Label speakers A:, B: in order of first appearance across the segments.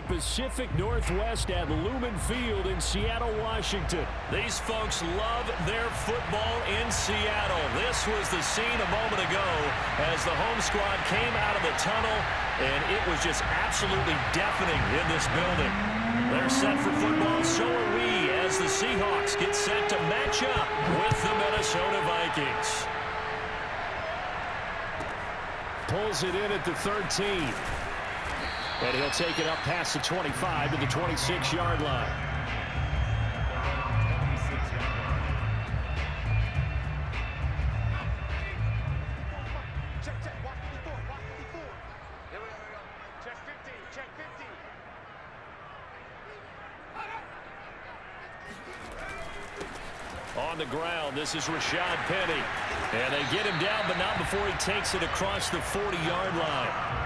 A: the Pacific Northwest at Lumen Field in Seattle, Washington.
B: These folks love their football in Seattle. This was the scene a moment ago as the home squad came out of the tunnel, and it was just absolutely deafening in this building. They're set for football, so are we, as the Seahawks get set to match up with the Minnesota Vikings.
A: Pulls it in at the 13. And he'll take it up past the 25 to the 26-yard line. On the ground, this is Rashad Penny. And they get him down, but not before he takes it across the 40-yard line.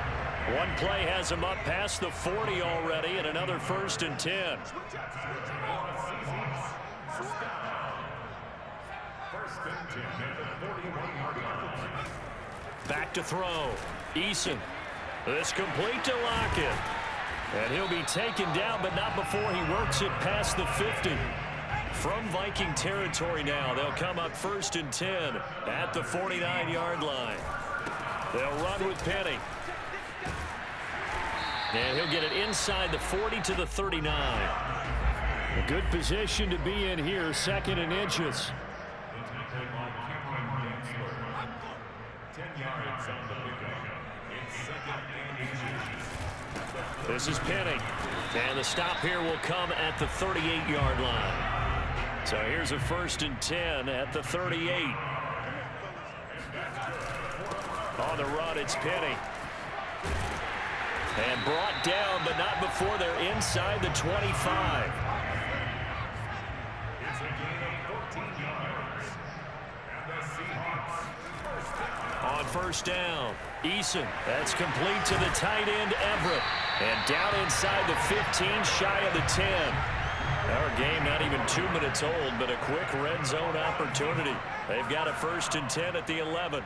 A: One play has him up past the 40 already, and another 1st and 10. Back to throw. EASON. This complete to Lockett. And he'll be taken down, but not before he works it past the 50. From Viking territory now, they'll come up 1st and 10 at the 49-yard line. They'll run with Penny. And he'll get it inside the 40 to the 39. A good position to be in here, 2nd and inches.
C: 10 yards on the pickup. It's 2nd and inches.
A: This is Penny. And the stop here will come at the 38-yard line. So here's a 1st and 10 at the 38. On the run, it's Penny. And brought down, but not before they're inside the 25.
C: It's a gain of 14 yards. And the Seahawks
A: on 1st down, EASON. That's complete to the tight end, Everett. And down inside the 15, shy of the 10. Our game not even 2 minutes old, but a quick red zone opportunity. They've got a 1st and 10 at the 11.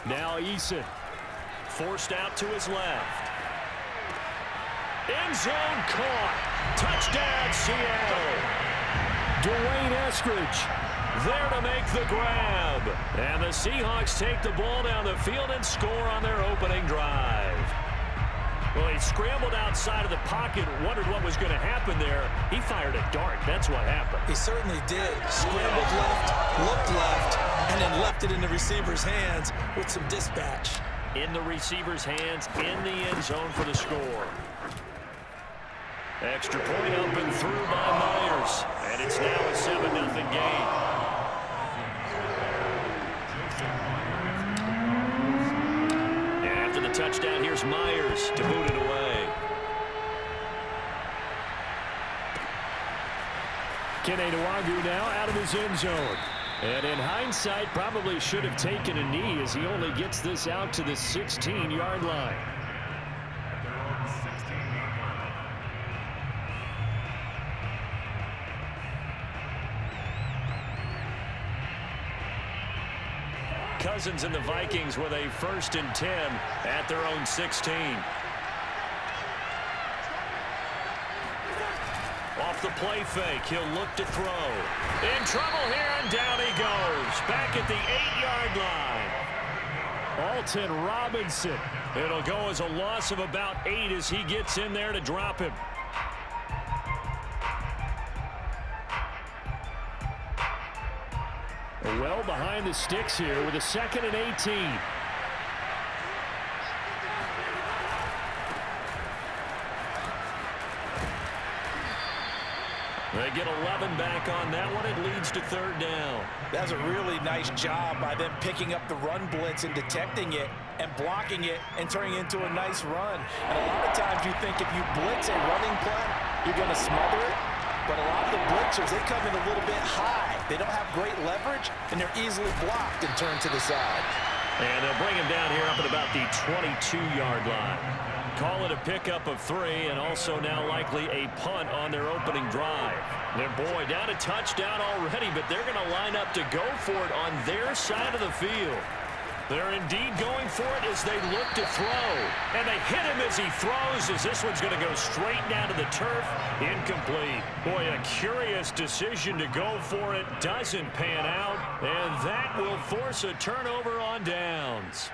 A: Now EASON forced out to his left. End zone caught. Touchdown, Seattle. Dwayne Eskridge there to make the grab. And the Seahawks take the ball down the field and score on their opening drive. Well, he scrambled outside of the pocket, wondered what was going to happen there. He fired a dart. That's what happened.
D: He certainly did. Scrambled left, looked left, and then left it in the receiver's hands with some dispatch.
A: In the receiver's hands, in the end zone for the score. Extra point up and through by Myers. And it's now a 7-0 game. And after the touchdown, here's Myers to boot it away. Kene Nwangwu now out of his end zone. And in hindsight, probably should have taken a knee as he only gets this out to the 16-yard line. Cousins and the Vikings with a 1st and 10 at their own 16. Off the play fake, he'll look to throw. In trouble here, and down he goes. Back at the 8-yard line. Alton Robinson. It'll go as a loss of about 8 as he gets in there to drop him. Well behind the sticks here with a 2nd and 18. They get 11 back on that one. It leads to 3rd down.
D: That's a really nice job by them picking up the run blitz and detecting it and blocking it and turning it into a nice run. And a lot of times you think if you blitz a running play, you're going to smother it. But a lot of the blitzers, they come in a little bit high. They don't have great leverage, and they're easily blocked and turned to the side.
B: And they'll bring him down here up at about the 22-yard line. Call it a pickup of 3, and also now likely a punt on their opening drive. Their boy down a touchdown already, but they're going to line up to go for it on their side of the field. They're indeed going for it as they look to throw. And they hit him as he throws, as this one's going to go straight down to the turf. Incomplete. Boy, a curious decision to go for it. Doesn't pan out. And that will force a turnover on downs.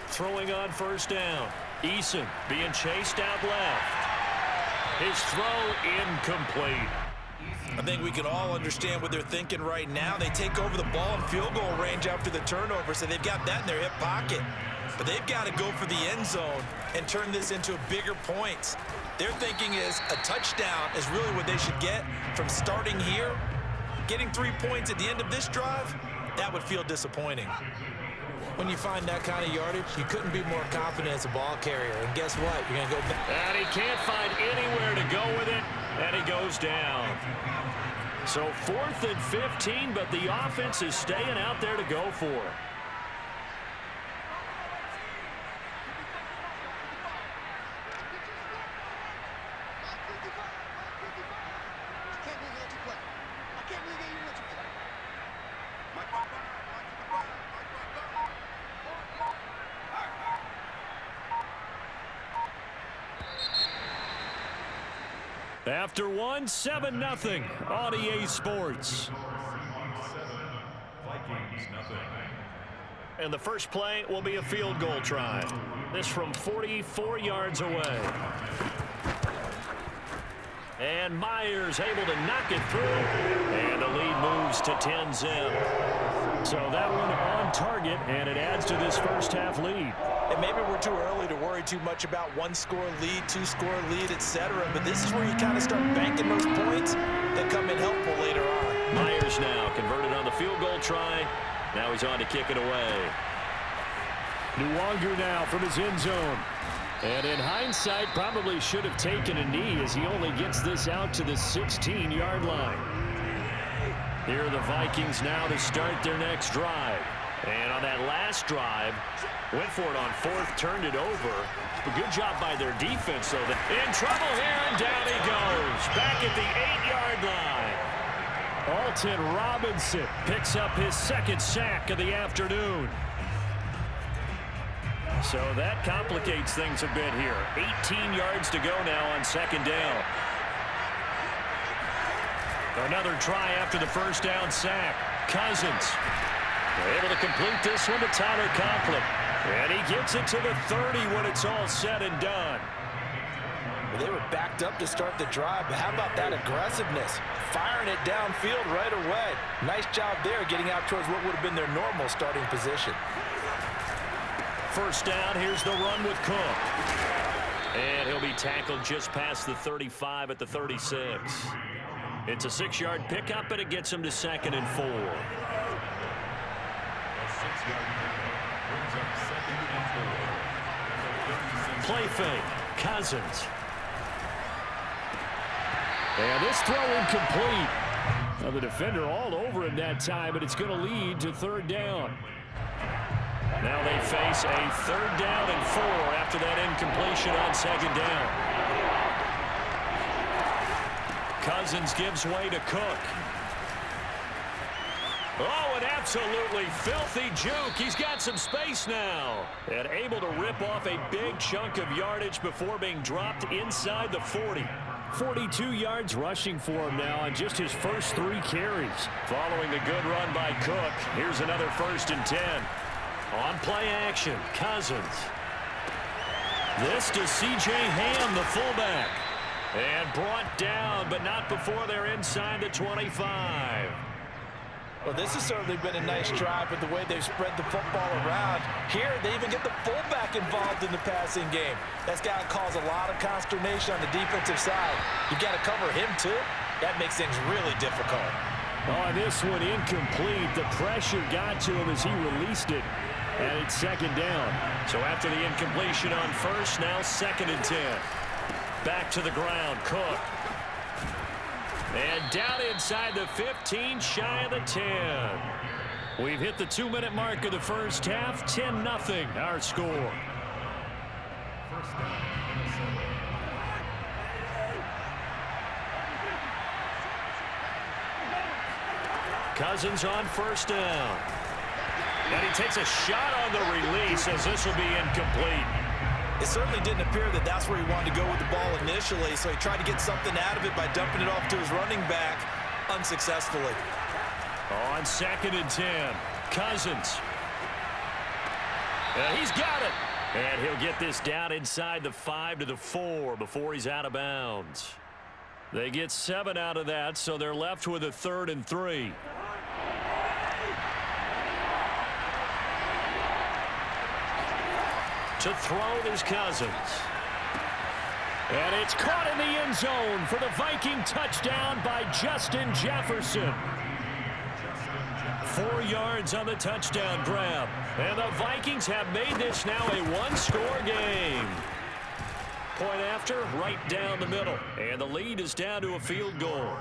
B: Throwing on first down. EASON being chased out left. His throw incomplete.
D: I think we can all understand what they're thinking right now. They take over the ball in field goal range after the turnover, so they've got that in their hip pocket. But they've got to go for the end zone and turn this into bigger points. Their thinking is a touchdown is really what they should get from starting here. Getting 3 points at the end of this drive, that would feel disappointing. When you find that kind of yardage, you couldn't be more confident as a ball carrier. And guess what? You're going to go back.
B: And he can't find anywhere to go with it, and he goes down. So 4th and 15, but the offense is staying out there to go for it. After 1, 7-0 on EA Sports. And the first play will be a field goal try. This from 44 yards away. And Myers able to knock it through. And the lead moves to 10-0. So that one on target, and it adds to this first half lead.
D: And maybe we're too early to worry too much about 1-score lead, 2-score lead, etc. But this is where you kind of start banking those points that come in helpful later on.
B: Myers now converted on the field goal try. Now he's on to kick it away. Nwangu now from his end zone. And in hindsight, probably should have taken a knee as he only gets this out to the 16-yard line. Here are the Vikings now to start their next drive. And on that last drive, went for it on 4th, turned it over. A good job by their defense, though. In trouble here, and down he goes. Back at the 8-yard line. Alton Robinson picks up his 2nd sack of the afternoon. So that complicates things a bit here. 18 yards to go now on 2nd down. Another try after the first down sack. Cousins able to complete this one to Tyler Conklin. And he gets it to the 30 when it's all said and done.
D: Well, they were backed up to start the drive, but how about that aggressiveness? Firing it downfield right away. Nice job there getting out towards what would have been their normal starting position.
B: First down, here's the run with Cook. And he'll be tackled just past the 35 at the 36. It's a 6-yard pickup, and it gets him to 2nd and 4. Play fake. Cousins. And this throw incomplete. Now the defender all over him that time, but it's going to lead to 3rd down. Now they face a 3rd down and 4 after that incompletion on 2nd down. Cousins gives way to Cook. Oh, an absolutely filthy juke. He's got some space now. And able to rip off a big chunk of yardage before being dropped inside the 40. 42 yards rushing for him now on just his first 3 carries. Following the good run by Cook, here's another 1st and 10. On play action, Cousins. This to C.J. Ham, the fullback. And brought down, but not before they're inside the 25.
D: Well, this has certainly been a nice drive with the way they've spread the football around. Here, they even get the fullback involved in the passing game. That's got to cause a lot of consternation on the defensive side. You've got to cover him, too. That makes things really difficult.
B: Oh, this one incomplete. The pressure got to him as he released it. And it's 2nd down. So after the incompletion on 1st, now 2nd and 10. Back to the ground, Cook. And down inside the 15, shy of the 10. We've hit the 2-minute mark of the first half. 10-0 our score. Cousins on first down. And he takes a shot on the release as this will be incomplete.
D: It certainly didn't appear that that's where he wanted to go with the ball initially, so he tried to get something out of it by dumping it off to his running back unsuccessfully.
B: On 2nd and 10, Cousins. He's got it. And he'll get this down inside the 5 to the 4 before he's out of bounds. They get 7 out of that, so they're left with a 3rd and 3. To throw is Cousins. And it's caught in the end zone for the Viking touchdown by Justin Jefferson. 4 yards on the touchdown grab. And the Vikings have made this now a one-score game. Point after, right down the middle. And the lead is down to a field goal.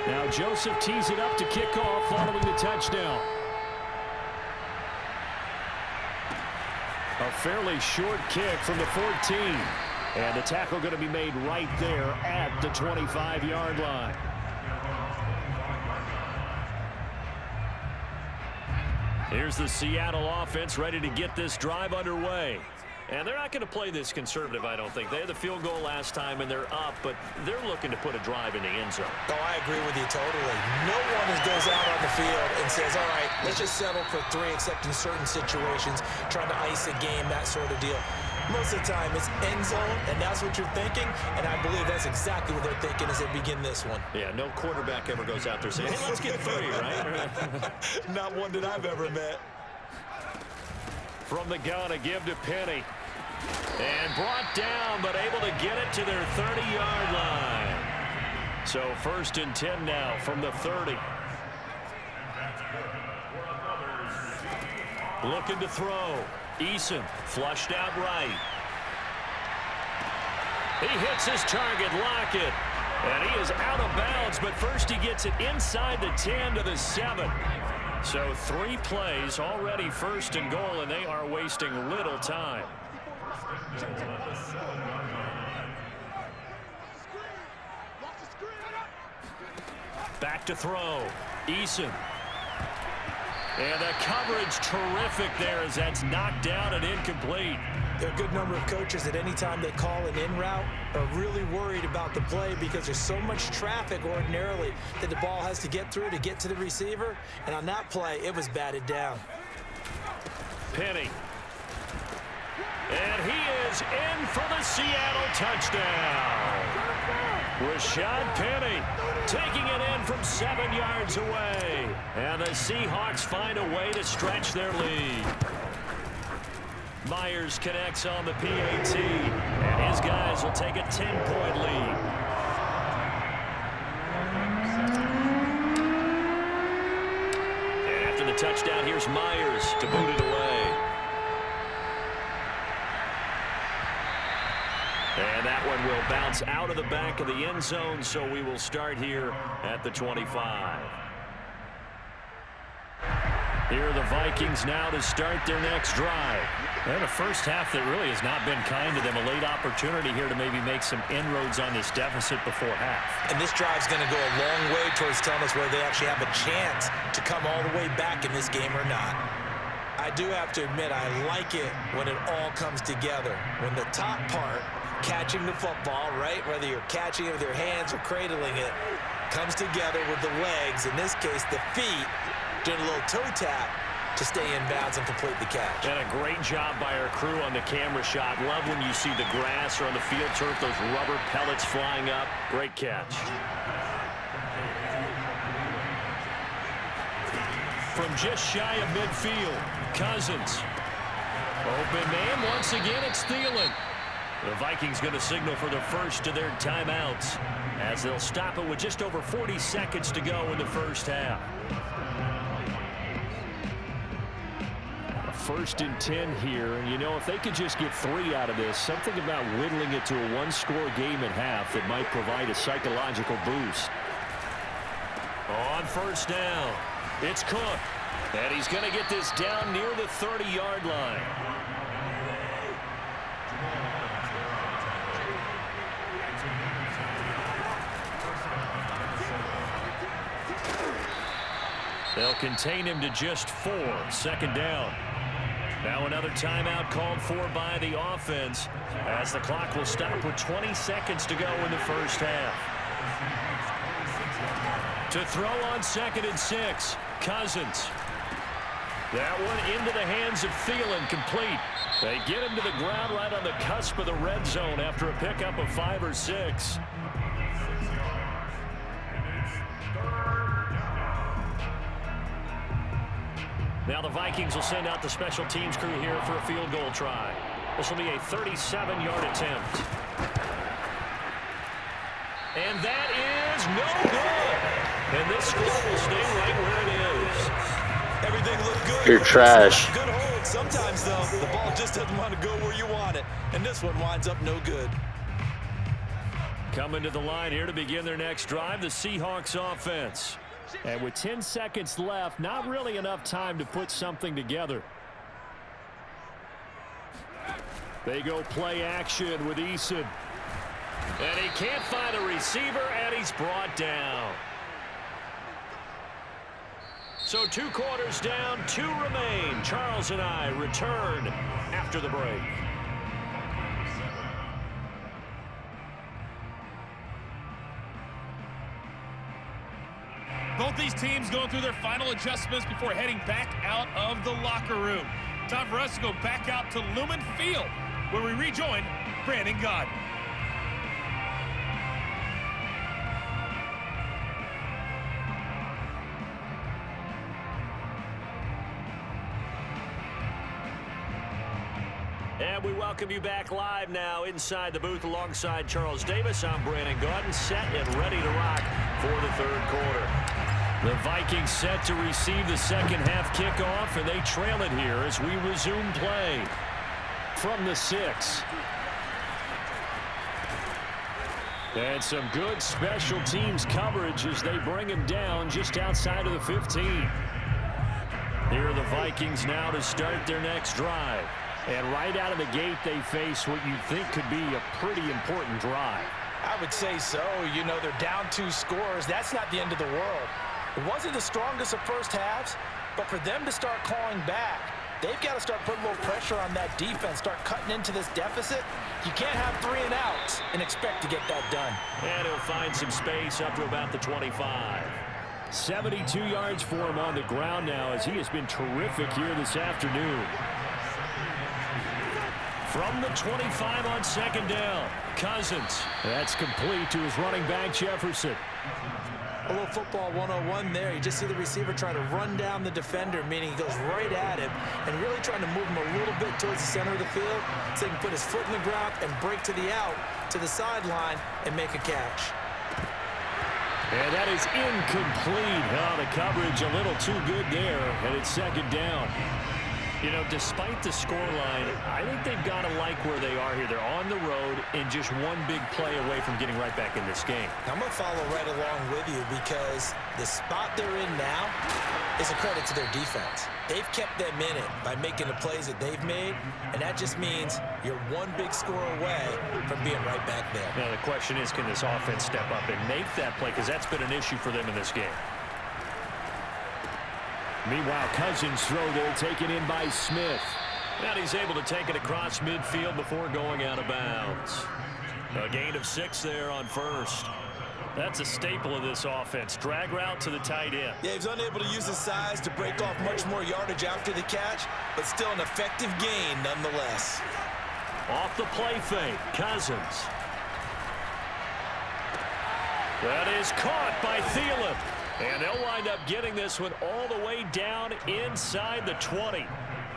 B: Now Joseph tees it up to kick off following the touchdown. A fairly short kick from the 14. And the tackle going to be made right there at the 25-yard line. Here's the Seattle offense ready to get this drive underway. And they're not going to play this conservative, I don't think. They had the field goal last time, and they're up, but they're looking to put a drive in the end zone.
D: Oh, I agree with you totally. No one goes out on the field and says, all right, let's just settle for 3, except in certain situations, trying to ice a game, that sort of deal. Most of the time, it's end zone, and that's what you're thinking, and I believe that's exactly what they're thinking as they begin this one.
B: Yeah, no quarterback ever goes out there saying, hey, let's get 3, right?
D: Not one that I've ever met.
B: From the gun, a give to Penny. And brought down, but able to get it to their 30-yard line. So 1st and 10 now from the 30. Looking to throw. EASON flushed out right. He hits his target, Lockett. And he is out of bounds, but first he gets it inside the 10 to the 7. So 3 plays, already 1st and goal, and they are wasting little time. Back to throw. EASON. And the coverage terrific there as that's knocked down and incomplete.
D: There are a good number of coaches that any time they call an in route are really worried about the play because there's so much traffic ordinarily that the ball has to get through to get to the receiver. And on that play, it was batted down.
B: Penny. And he is in for the Seattle touchdown. Rashad Penny taking it in from 7 yards away. And the Seahawks find a way to stretch their lead. Myers connects on the PAT. And his guys will take a 10-point lead. And after the touchdown, here's Myers to boot it away. And that one will bounce out of the back of the end zone, so we will start here at the 25. Here are the Vikings now to start their next drive. And a first half that really has not been kind to them. A late opportunity here to maybe make some inroads on this deficit before half.
D: And this drive's going to go a long way towards telling us whether they actually have a chance to come all the way back in this game or not. I do have to admit, I like it when it all comes together. When the top part, catching the football, right, whether you're catching it with your hands or cradling it, comes together with the legs, in this case the feet, doing a little toe tap to stay in bounds and complete the catch.
B: And a great job by our crew on the camera shot. Love when you see the grass or on the field turf, those rubber pellets flying up. Great catch. From just shy of midfield, Cousins. Open man, once again it's Thielen. The Vikings going to signal for the first of their timeouts as they'll stop it with just over 40 seconds to go in the first half.
A: 1st and 10 here. And, you know, if they could just get 3 out of this, something about whittling it to a one-score game at half that might provide a psychological boost.
B: On 1st down, it's Cook. And he's going to get this down near the 30-yard line. They'll contain him to just 4. 2nd down. Now another timeout called for by the offense as the clock will stop with 20 seconds to go in the 1st half. To throw on 2nd and 6, Cousins. That one into the hands of Thielen, complete. They get him to the ground right on the cusp of the red zone after a pickup of 5 or 6. Now the Vikings will send out the special teams crew here for a field goal try. This will be a 37-yard attempt. And that is no good. And this score will stay right where it is.
D: Everything looked good.
E: You're trash.
D: Good hold. Sometimes, though, the ball just doesn't want to go where you want it. And this one winds up no good.
B: Coming to the line here to begin their next drive, the Seahawks offense.
A: And with 10 seconds left, not really enough time to put something together. They go play action with EASON.
B: And he can't find a receiver, and he's brought down. So 2 quarters down, 2 remain. Charles and I return after the break.
F: Both these teams going through their final adjustments before heading back out of the locker room. Time for us to go back out to Lumen Field, where we rejoin Brandon Gaudin.
B: And we welcome you back live now inside the booth alongside Charles Davis. I'm Brandon Gaudin, set and ready to rock for the 3rd quarter. The Vikings set to receive the 2nd half kickoff, and they trail it here as we resume play.
A: From the 6. And some good special teams coverage as they bring him down just outside of the 15.
B: Here are the Vikings now to start their next drive.
A: And right out of the gate, they face what you think could be a pretty important drive.
D: I would say so. You know, they're down 2 scores. That's not the end of the world. It wasn't the strongest of first halves, but for them to start clawing back, they've got to start putting a little pressure on that defense, start cutting into this deficit. You can't have 3 and outs and expect to get that done.
B: And he'll find some space up to about the 25.
A: 72 yards for him on the ground now as he has been terrific here this afternoon.
B: From the 25 on 2nd down, Cousins.
A: That's complete to his running back, Jefferson.
D: A little football 101 there. You just see the receiver try to run down the defender, meaning he goes right at him and really trying to move him a little bit towards the center of the field so he can put his foot in the ground and break to the out, to the sideline, and make a catch.
A: And that is incomplete. Oh, the coverage a little too good there, and it's 2nd down.
B: You know, despite the scoreline, I think they've got to like where they are here. They're on the road and just one big play away from getting right back in this game.
D: I'm going to follow right along with you because the spot they're in now is a credit to their defense. They've kept them in it by making the plays that they've made, and that just means you're one big score away from being right back there.
B: Now, the question is, can this offense step up and make that play? Because that's been an issue for them in this game.
A: Meanwhile, Cousins' throw there taken in by Smith.
B: And he's able to take it across midfield before going out of bounds. A gain of 6 there on 1st. That's a staple of this offense. Drag route to the tight end.
D: Yeah, he's unable to use his size to break off much more yardage after the catch, but still an effective gain nonetheless.
B: Off the play fake, Cousins. That is caught by Thielen. And they'll wind up getting this one all the way down inside the 20.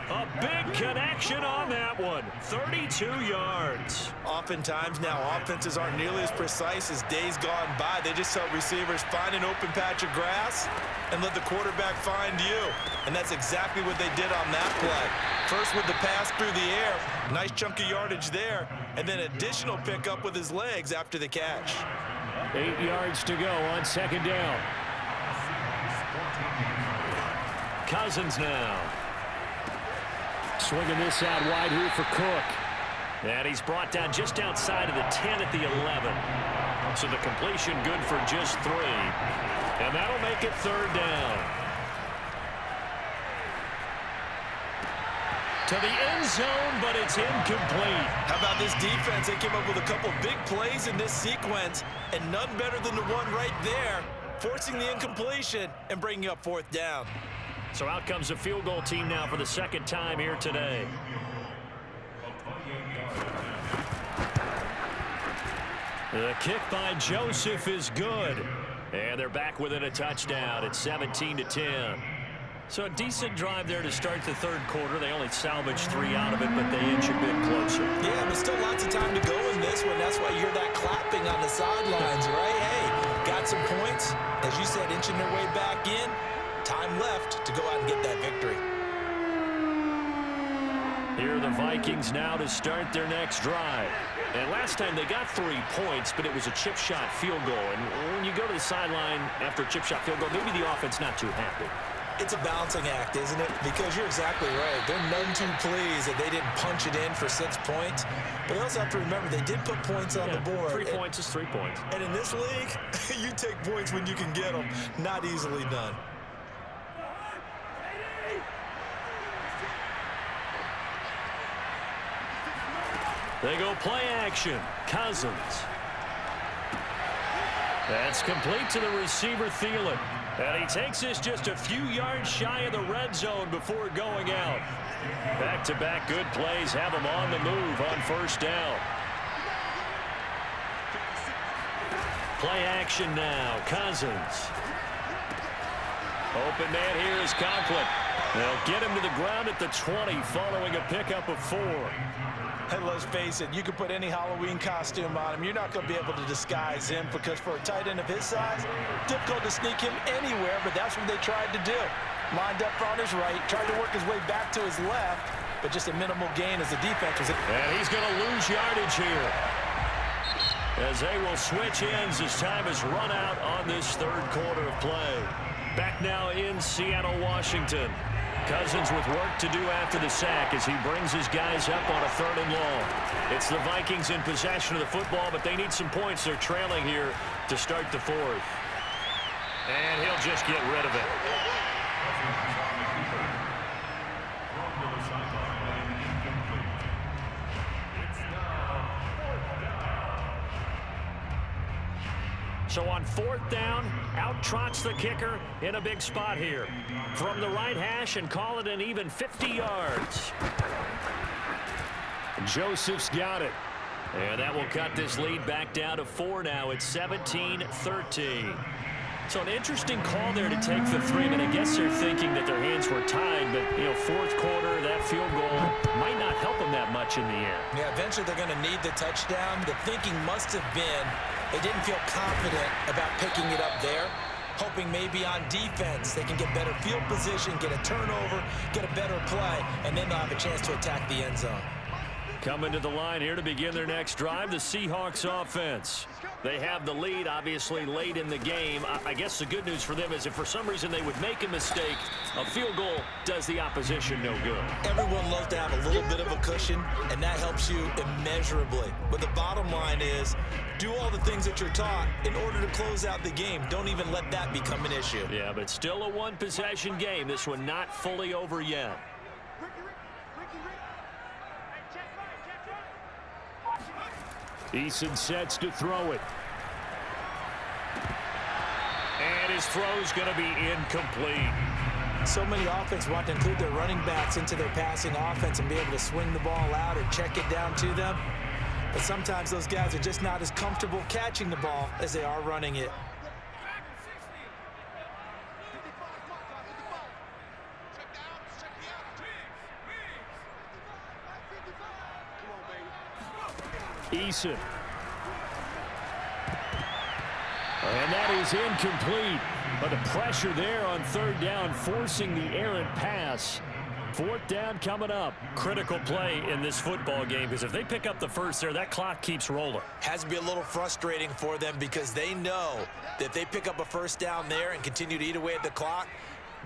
B: A big connection on that one. 32 yards.
D: Oftentimes now, offenses aren't nearly as precise as days gone by. They just tell receivers, find an open patch of grass and let the quarterback find you. And that's exactly what they did on that play. First with the pass through the air, nice chunk of yardage there, and then additional pickup with his legs after the catch.
A: 8 yards to go on second down.
B: Cousins now.
A: Swinging this out wide here for Cook.
B: And he's brought down just outside of the 10 at the 11. So the completion good for just 3. And that'll make it third down. To the end zone, but it's incomplete.
D: How about this defense? They came up with a couple big plays in this sequence, and none better than the one right there, forcing the incompletion and bringing up fourth down.
B: So out comes a field goal team now for the second time here today. The kick by Joseph is good. And they're back within a touchdown at 17-10. So a decent drive there to start the third quarter. They only salvaged 3 out of it, but they inch a bit closer.
D: Yeah, but still lots of time to go in this one. That's why you hear that clapping on the sidelines, right? Hey, got some points. As you said, inching their way back in. Time left to go out and get that victory.
B: Here are the Vikings now to start their next drive. And last time they got 3 points, but it was a chip shot field goal. And when you go to the sideline after a chip shot field goal, maybe the offense not too happy.
D: It's a balancing act, isn't it? Because you're exactly right. They're none too pleased that they didn't punch it in for 6 points. But they also have to remember they did put points on the board.
B: 3 points is 3 points.
D: And in this league, you take points when you can get them. Not easily done.
B: They go play action. Cousins. That's complete to the receiver, Thielen. And he takes this just a few yards shy of the red zone before going out. Back-to-back good plays have him on the move on first down. Play action now. Cousins. Open man here is Conklin. They'll get him to the ground at the 20 following a pickup of 4.
D: And let's face it, you can put any Halloween costume on him. You're not going to be able to disguise him because for a tight end of his size, difficult to sneak him anywhere, but that's what they tried to do. Lined up on his right, tried to work his way back to his left, but just a minimal gain as the defense was...
B: And he's going to lose yardage here, as they will switch ends as time has run out on this third quarter of play. Back now in Seattle, Washington. Cousins with work to do after the sack as he brings his guys up on a 3rd and long. It's the Vikings in possession of the football, but they need some points. They're trailing here to start the 4th. And he'll just get rid of it. So on 4th down, out trots the kicker in a big spot here. From the right hash and call it an even 50 yards. Joseph's got it. And that will cut this lead back down to 4 now. It's 17-13. So an interesting call there to take the 3. I guess they're thinking that their hands were tied, but, you know, 4th quarter, that field goal might not help them that much in the end.
D: Yeah, eventually they're going to need the touchdown. The thinking must have been they didn't feel confident about picking it up there, hoping maybe on defense they can get better field position, get a turnover, get a better play, and then they'll have a chance to attack the end zone.
B: Coming to the line here to begin their next drive, the Seahawks offense. They have the lead, obviously, late in the game. I guess the good news for them is if for some reason they would make a mistake, a field goal does the opposition no good.
D: Everyone loves to have a little bit of a cushion, and that helps you immeasurably. But the bottom line is, do all the things that you're taught in order to close out the game. Don't even let that become an issue.
B: Yeah, but still a one-possession game. This one not fully over yet.
A: EASON sets to throw it.
B: And his throw's going to be incomplete.
D: So many offenses want to include their running backs into their passing offense and be able to swing the ball out or check it down to them. But sometimes those guys are just not as comfortable catching the ball as they are running it.
A: EASON. And that is incomplete. But the pressure there on third down, forcing the errant pass. Fourth down coming up.
B: Critical play in this football game, because if they pick up the first there, that clock keeps rolling.
D: Has to be a little frustrating for them because they know that if they pick up a first down there and continue to eat away at the clock,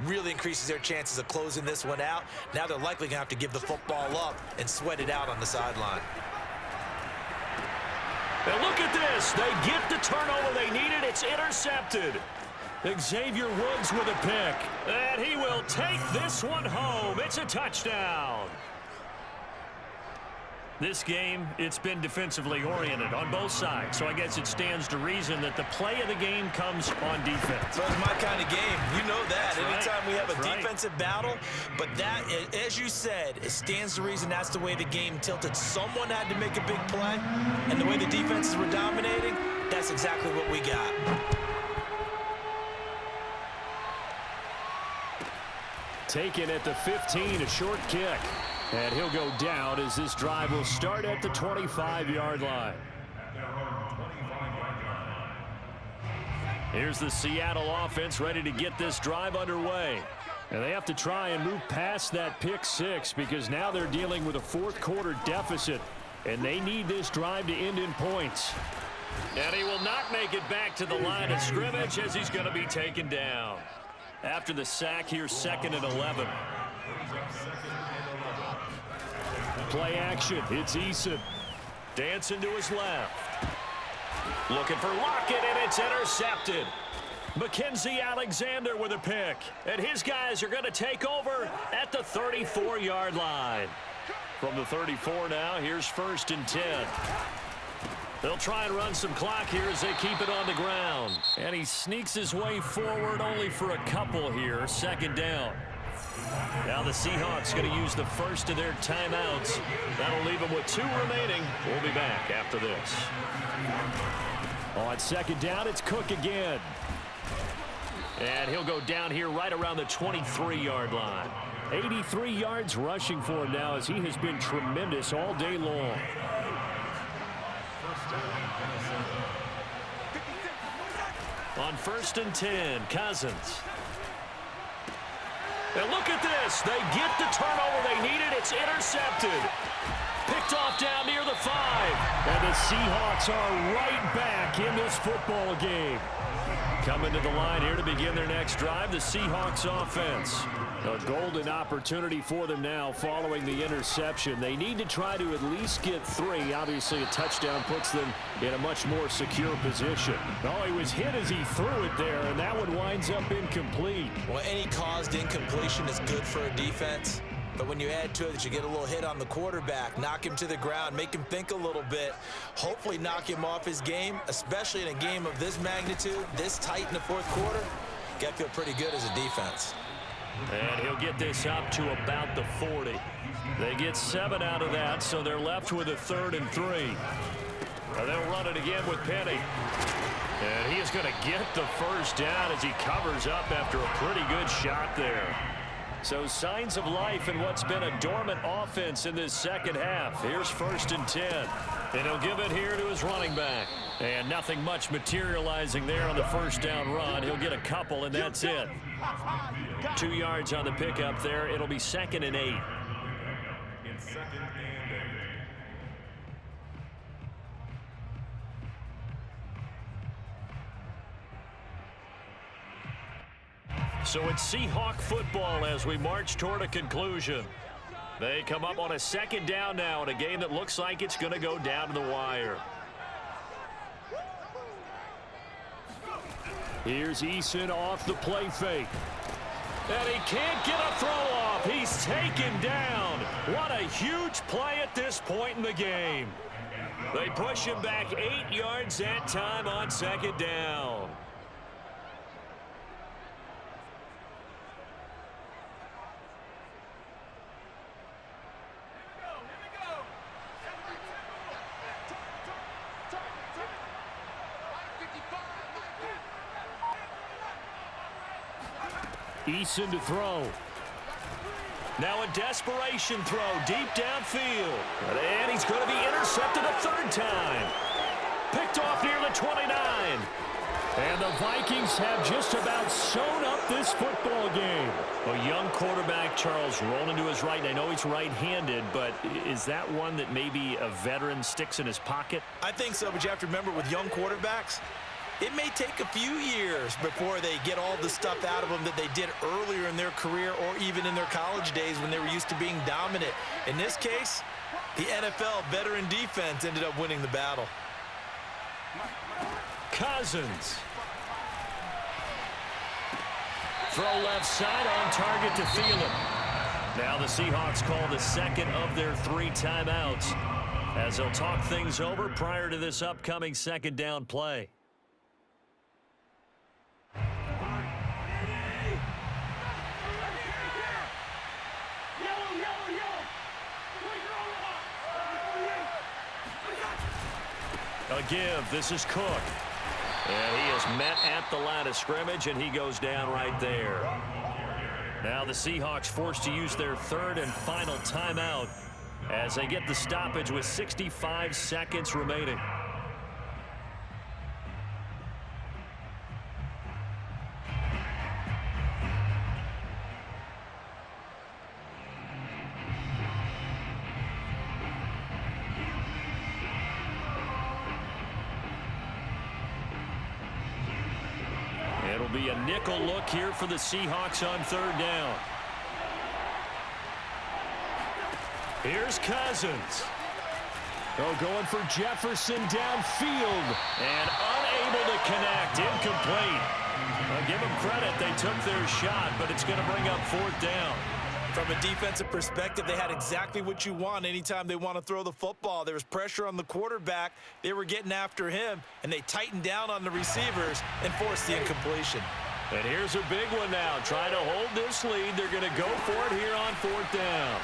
D: really increases their chances of closing this one out. Now they're likely going to have to give the football up and sweat it out on the sideline.
B: And look at this. They get the turnover they needed. It's intercepted.
A: Xavier Woods with a pick.
B: And he will take this one home. It's a touchdown. This game, it's been defensively oriented on both sides. So I guess it stands to reason that the play of the game comes on defense.
D: So it's my kind of game. You know that.
B: That's
D: Anytime we have a
B: right.
D: defensive battle. But that, as you said, it stands to reason that's the way the game tilted. Someone had to make a big play. And the way the defenses were dominating, that's exactly what we got.
A: Taken at the 15, a short kick. And he'll go down as this drive will start at the 25-yard line. Here's the Seattle offense ready to get this drive underway. And they have to try and move past that pick six because now they're dealing with a fourth-quarter deficit. And they need this drive to end in points.
B: And he will not make it back to the line of scrimmage as he's going to be taken down. After the sack, here's 2nd and 11.
A: Play action. It's EASON.
B: Dancing to his left. Looking for Lockett, and it's intercepted. Mackenzie Alexander with a pick. And his guys are going to take over at the 34-yard line. From the 34 now, here's 1st and 10. They'll try and run some clock here as they keep it on the ground. And he sneaks his way forward only for a couple here. 2nd down. Now the Seahawks going to use the first of their timeouts. That'll leave them with 2 remaining. We'll be back after this.
A: On 2nd down, it's Cook again.
B: And he'll go down here right around the 23-yard line.
A: 83 yards rushing for him now as he has been tremendous all day long.
B: On 1st and 10, Cousins. And look at this. They get the turnover they needed. It's intercepted. Picked off down near the 5.
A: And the Seahawks are right back in this football game.
B: Coming to the line here to begin their next drive, the Seahawks offense.
A: A golden opportunity for them now following the interception. They need to try to at least get 3. Obviously, a touchdown puts them in a much more secure position. Oh, he was hit as he threw it there, and that one winds up incomplete.
D: Well, any caused incompletion is good for a defense. But when you add to it that you get a little hit on the quarterback, knock him to the ground, make him think a little bit, hopefully knock him off his game, especially in a game of this magnitude, this tight in the 4th quarter, you got to feel pretty good as a defense.
B: And he'll get this up to about the 40. They get 7 out of that, so they're left with a 3rd and 3. And they'll run it again with Penny. And he is going to get the first down as he covers up after a pretty good shot there. So signs of life in what's been a dormant offense in this second half. Here's 1st and 10. And he'll give it here to his running back. And nothing much materializing there on the first down run. He'll get a couple, and that's it. 2 yards on the pickup there. It'll be 2nd and 8.
C: In 2nd and 8.
B: So it's Seahawk football as we march toward a conclusion. They come up on a 2nd down now in a game that looks like it's going to go down to the wire.
A: Here's EASON off the play fake.
B: And he can't get a throw off. He's taken down. What a huge play at this point in the game. They push him back 8 yards that time on 2nd down.
A: EASON to throw.
B: Now a desperation throw deep downfield. And he's
A: he's going to be intercepted a third time. Picked off near the 29. And the Vikings have just about sewn up this football game. A young quarterback, Charles, rolling to his right. I know he's right-handed, but is that one that maybe a veteran sticks in his pocket?
D: I think so, but you have to remember with young quarterbacks, it may take a few years before they get all the stuff out of them that they did earlier in their career or even in their college days when they were used to being dominant. In this case, the NFL veteran defense ended up winning the battle.
A: Cousins. Throw left side on target to Thielen. Now the Seahawks call the second of their 3 timeouts as they'll talk things over prior to this upcoming second down play. A give. This is Cook. And he is met at the line of scrimmage, and he goes down right there. Now the Seahawks forced to use their third and final timeout as they get the stoppage with 65 seconds remaining. It'll be a nickel look here for the Seahawks on third down. Here's Cousins. Oh, going for Jefferson downfield and unable to connect. Incomplete. I'll give them credit. They took their shot, but it's going to bring up fourth down.
D: From a defensive perspective, they had exactly what you want anytime they want to throw the football. There was pressure on the quarterback. They were getting after him, and they tightened down on the receivers and forced the incompletion.
A: And here's a big one now. Trying to hold this lead. They're going to go for it here on fourth down.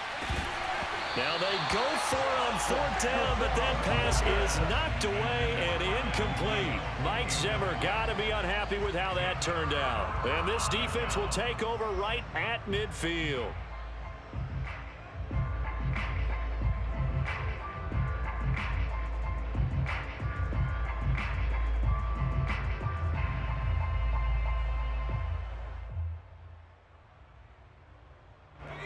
A: Now they go for it on fourth down, but that pass is knocked away and incomplete. Mike Zimmer got to be unhappy with how that turned out. And this defense will take over right at midfield.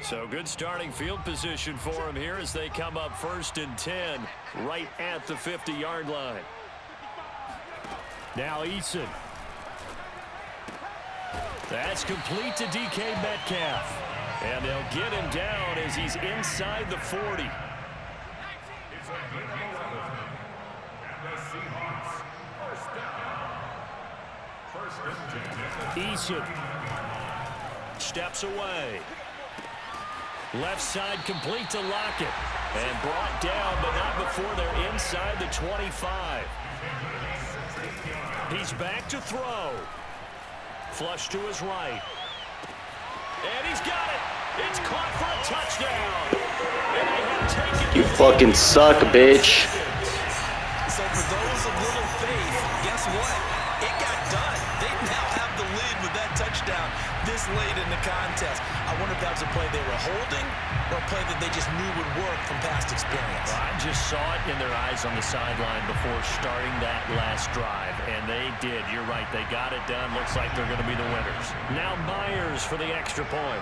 A: So good starting field position for him here as they come up 1st and 10 right at the 50-yard line. Now EASON. That's complete to DK Metcalf. And they'll get him down as he's inside the 40.
C: It's a good 11. And the Seahawks first down. First and 10.
A: EASON steps away. Left side complete to Lockett. And brought down, but not before they're inside the 25. He's back to throw. Flush to his right. And he's got it. It's caught for a touchdown. And they have taken
E: You fucking suck, bitch.
D: So for those of little faith, guess what? It got done. They now have the lead with that touchdown this late in the contest. I wonder if that was a play they were holding or a play that they just knew would work from past experience.
A: Well, I just saw it in their eyes on the sideline before starting that last drive, and they did. You're right. They got it done. Looks like they're going to be the winners. Now Myers for the extra point.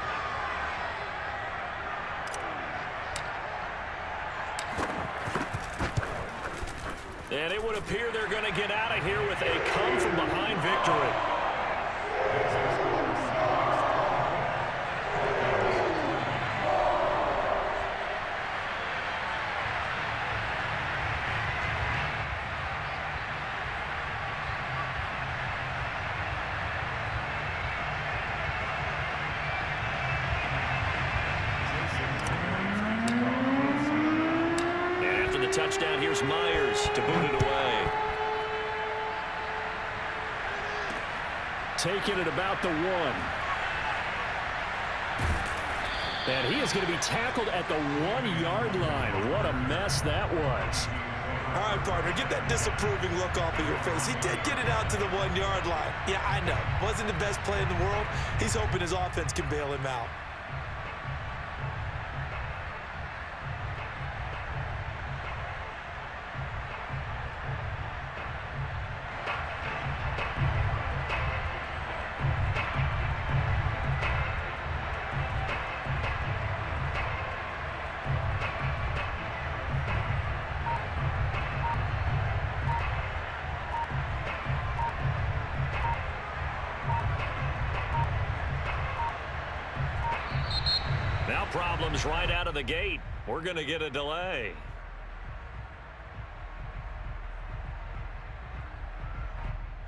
A: And it would appear they're going to get out of here with a come-from-behind victory. And after the touchdown, here's Myers to boot it away. Taking it about the 1. And he is going to be tackled at the 1-yard line. What a mess that was.
D: All right, partner, get that disapproving look off of your face. He did get it out to the 1-yard line. Yeah, I know. Wasn't the best play in the world. He's hoping his offense can bail him out.
A: problems right out of the gate. We're going to get a delay.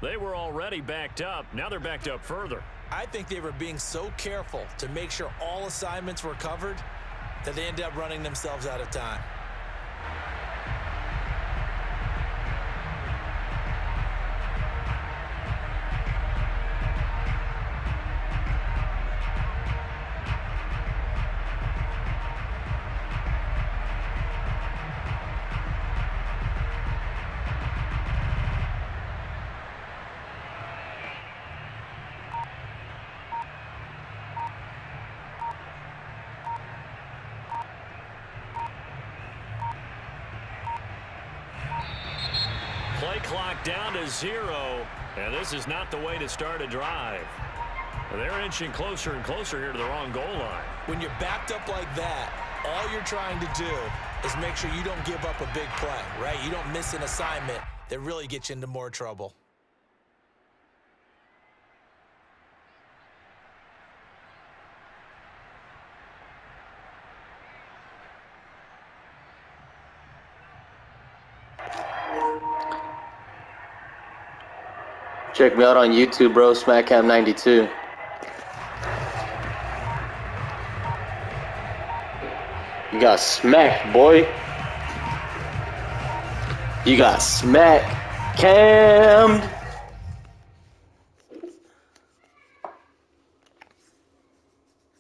A: They were already backed up. Now they're backed up further.
D: I think they were being so careful to make sure all assignments were covered that they ended up running themselves out of time.
A: Play clock down to 0, and this is not the way to start a drive. They're inching closer and closer here to the wrong goal line.
D: When you're backed up like that, all you're trying to do is make sure you don't give up a big play, right? You don't miss an assignment that really gets you into more trouble.
E: Check me out on YouTube, bro. SmackCam92. You got smacked, boy. You got smack cammed.